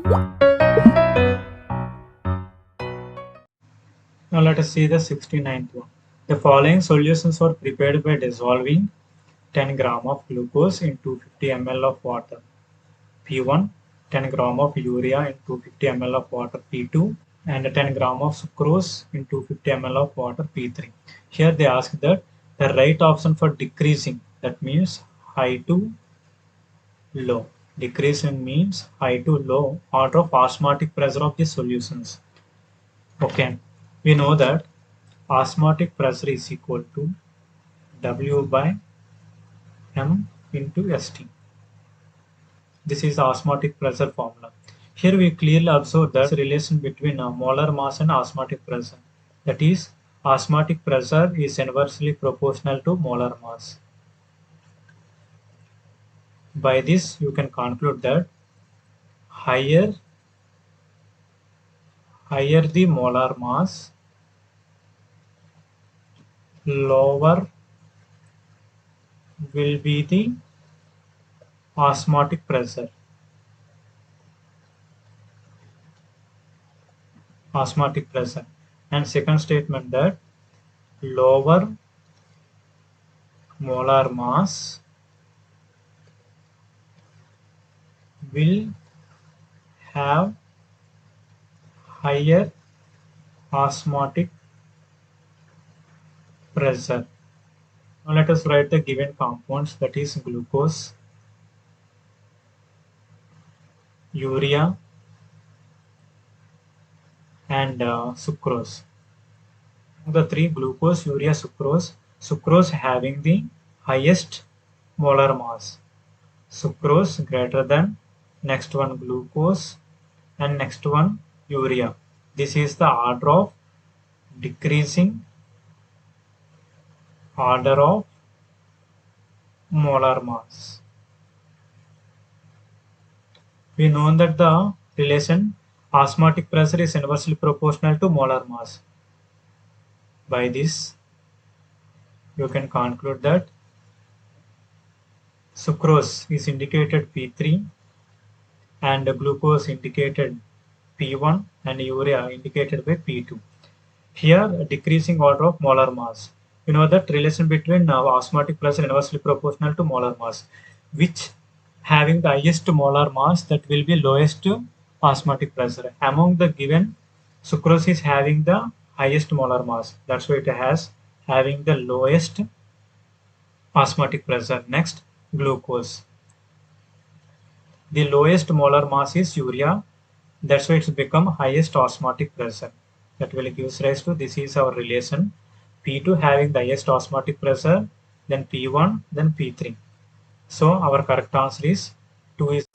Now let us see the 69th one. The following solutions were prepared by dissolving 10 gram of glucose in 250 ml of water. P1, 10 gram of urea in 250 ml of water. P2, and 10 gram of sucrose in 250 ml of water. P3. Here they ask that the right option for decreasing, that means high to low. Decreasing means high to low order of osmotic pressure of the solutions. Okay, we know that osmotic pressure is equal to W by M into ST. This is the osmotic pressure formula. Here we clearly observe the relation between molar mass and osmotic pressure. That is, osmotic pressure is inversely proportional to molar mass. By this, you can conclude that higher the molar mass, lower will be the osmotic pressure. And second statement that lower molar mass will have higher osmotic pressure. Now let us write the given compounds, that is glucose, urea, and sucrose. The three, glucose, urea, sucrose having the highest molar mass. Sucrose greater than, next one glucose, and next one urea. This is the order of decreasing order of molar mass. We know that the relation osmotic pressure is inversely proportional to molar mass. By this, you can conclude that sucrose is indicated P3 and glucose indicated P1 and urea indicated by P2. Here, decreasing order of molar mass. You know that relation between osmotic pressure inversely proportional to molar mass, which having the highest molar mass, that will be lowest osmotic pressure. Among the given, sucrose is having the highest molar mass. That's why it has having the lowest osmotic pressure. Next, glucose. The lowest molar mass is urea. That's why it's become highest osmotic pressure. That will give rise to, this is our relation. P2 having the highest osmotic pressure, then P1, then P3. So our correct answer is 2 is